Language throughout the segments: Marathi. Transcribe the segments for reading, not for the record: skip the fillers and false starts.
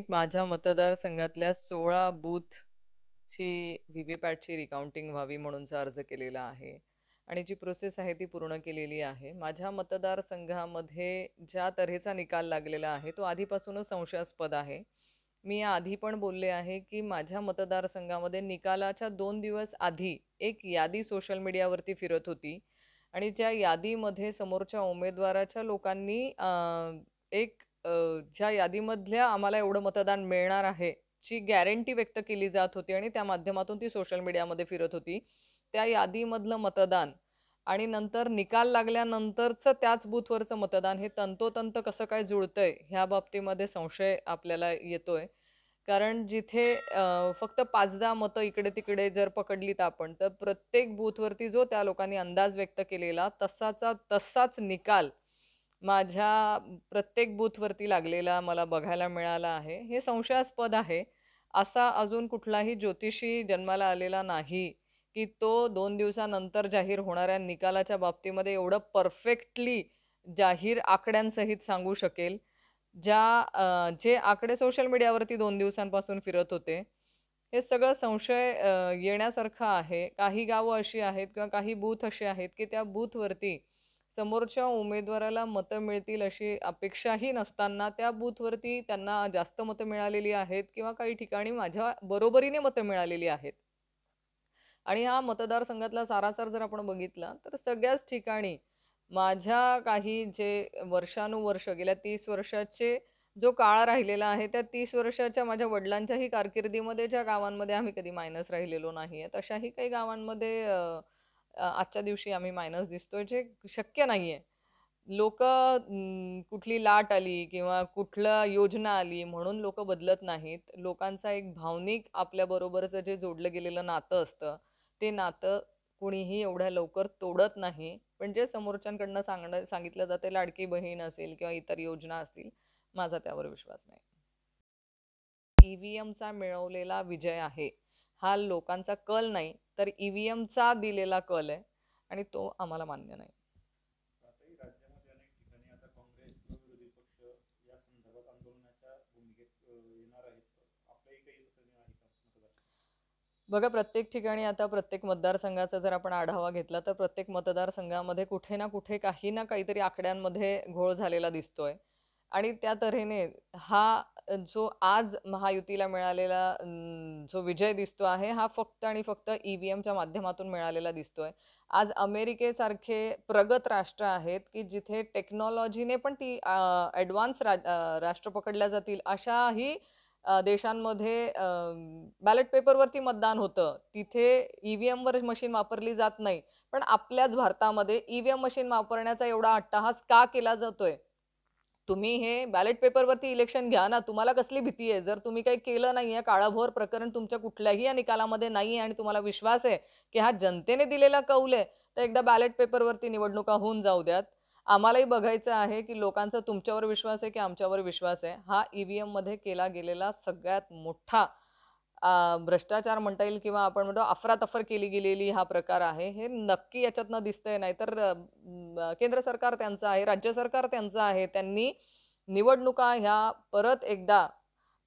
मी माझ्या मतदारसंघातल्या 16 बूथची व्हीव्हीपॅटची रिकाउंटिंग व्हावी म्हणूनचा अर्ज केलेला आहे आणि जी प्रोसेस आहे ती पूर्ण केलेली आहे. माझ्या मतदारसंघामध्ये ज्या तऱ्हेचा निकाल लागलेला आहे तो आधीपासूनच संशयास्पद आहे. मी या आधी पण बोलले आहे की माझ्या मतदारसंघामध्ये निकालाच्या 2 दिवस आधी एक यादी सोशल मीडियावरती फिरत होती आणि ज्या यादीमध्ये समोरच्या उमेदवाराच्या लोकांनी एक ज्या यादीमधल्या आम्हाला एवढं मतदान मिळणार आहे ची गॅरंटी व्यक्त केली जात होती आणि त्या माध्यमातून ती सोशल मीडियामध्ये फिरत होती. त्या यादीमधलं मतदान आणि नंतर निकाल लागल्यानंतरचं त्याच बूथवरचं मतदान हे तंतोतंत कसं काय जुळतंय ह्या बाबतीमध्ये संशय आपल्याला येतोय. कारण जिथे फक्त 5-10 मतं इकडे-तिकडे जर पकडलीत आपण, तर प्रत्येक बूथवरती जो त्या लोकांनी अंदाज व्यक्त केलेला तसाच निकाल माझ्या प्रत्येक बूथवरती लागलेला मला बघायला मिळाला आहे. हे संशयास्पद आहे. असा अजून कुठलाही ज्योतिषी जन्माला आलेला नाही, की तो 2 दिवसानंतर जाहीर होणाऱ्या निकालाच्या बाबतीमध्ये एवढं परफेक्टली जाहीर आकड्यांसहित सांगू शकेल. जे आकडे सोशल मीडियावरती 2 दिवसांपासून फिरत होते, हे सगळं संशय येण्यासारखं आहे. काही गावं अशी आहेत किंवा काही बूथ असे आहेत, की त्या बूथवरती समोरच्या उमेदवाराला मतं मिळतील अशी अपेक्षाही नसताना त्या बूथवरती त्यांना जास्त मतं मिळालेली आहेत किंवा काही ठिकाणी माझ्या बरोबरीने मतं मिळालेली आहेत. आणि हा मतदारसंघातला सारासार जर आपण बघितला तर सगळ्याच ठिकाणी माझ्या काही जे वर्षानुवर्ष गेल्या 30 वर्षाचे जो काळ राहिलेला आहे त्या 30 वर्षाच्या माझ्या वडिलांच्याही कारकिर्दीमध्ये ज्या गावांमध्ये आम्ही कधी मायनस राहिलेलो नाहीये तशाही काही गावांमध्ये आजच्या दिवशी आम्ही मायनस दिसतोय जे शक्य नाहीये. लोकं कुठली लाट आली किंवा कुठलं योजना आली म्हणून लोकं बदलत नाहीत. लोकांचा एक भावनिक आपल्याबरोबरचं जे जोडलं गेलेलं नातं असतं, ते नातं कुणीही एवढ्या लवकर तोडत नाही. पण जे समोरच्यांकडनं सांगितलं जाते लाडकी बहीण असेल किंवा इतर योजना असतील, माझा त्यावर विश्वास नाही. ईव्हीएमचा मिळवलेला विजय आहे. हा लोकांचा कल नाही, तर ईव्हीएमचा दिलेला कल आहे आणि तो आम्हाला मान्य नाही. आताही राज्यामध्ये अनेक ठिकाणी आता काँग्रेस व विरोधी पक्ष या संदर्भात आंदोलनाच्या भूमिकेत येणार आहेत. आपल्याही काही तसं आहे का मतदारसंघ? बघा, प्रत्येक ठिकाणी आता प्रत्येक मतदारसंघाचा जर आपण आढावा घेतला, तर प्रत्येक मतदारसंघामध्ये कुठे ना कुठे काही ना काहीतरी आकड्यांमध्ये घोळ झालेला दिसतोय. आणि त्या तऱ्हेने हा जो आज महायुतीला मिळालेला जो विजय दिसतो आहे, हा फक्त आणि फक्त ईव्हीएमच्या माध्यमातून मिळालेला दिसतोय. आज अमेरिकेसारखे प्रगत राष्ट्र आहेत, की जिथे टेक्नॉलॉजीने पण ती राष्ट्र पकडल्या जातील, अशाही देशांमध्ये बॅलेट पेपरवरती मतदान होतं. तिथे ईव्हीएमवर मशीन वापरली जात नाही. पण आपल्याच भारतामध्ये ईव्हीएम मशीन वापरण्याचा एवढा अट्टहास का केला जातोय? तुम्ही हे बॅलेट पेपरवरती इलेक्शन घ्या ना. तुम्हाला कसली भीती आहे? जर तुम्ही काही केलं नाहीये, काळाभोर प्रकरण तुमच्या कुठल्याही या निकालामध्ये नाहीये आणि तुम्हाला विश्वास आहे, की हा जनतेने दिलेला कौल आहे, तर एकदा बॅलेट पेपरवरती निवडणुका होऊन जाऊ द्यात. आम्हालाही बघायचं आहे, की लोकांचा तुमच्यावर विश्वास आहे, की आमच्यावर विश्वास आहे. हा ईव्हीएममध्ये केला गेलेला सगळ्यात मोठा भ्रष्टाचार म्हणता येईल किंवा आपण म्हणतो अफरातफर केली गेलेली हा प्रकार आहे. हे नक्की याच्यातनं दिसतंय. नाहीतर केंद्र सरकार त्यांचं आहे, राज्य सरकार त्यांचं आहे. त्यांनी निवडणुका ह्या परत एकदा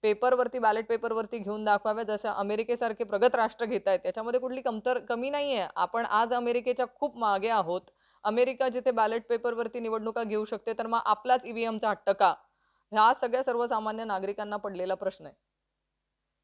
पेपरवरती, बॅलेट पेपरवरती घेऊन दाखवाव्या, जसं अमेरिकेसारखे प्रगत राष्ट्र घेत आहेत. त्याच्यामध्ये कुठली कमी नाहीये. आपण आज अमेरिकेच्या खूप मागे आहोत. अमेरिका जिथे बॅलेट पेपरवरती निवडणुका घेऊ शकते, तर मग आपलाच ईव्हीएमचा हट्ट का? हा सगळ्या सर्वसामान्य नागरिकांना पडलेला प्रश्न आहे.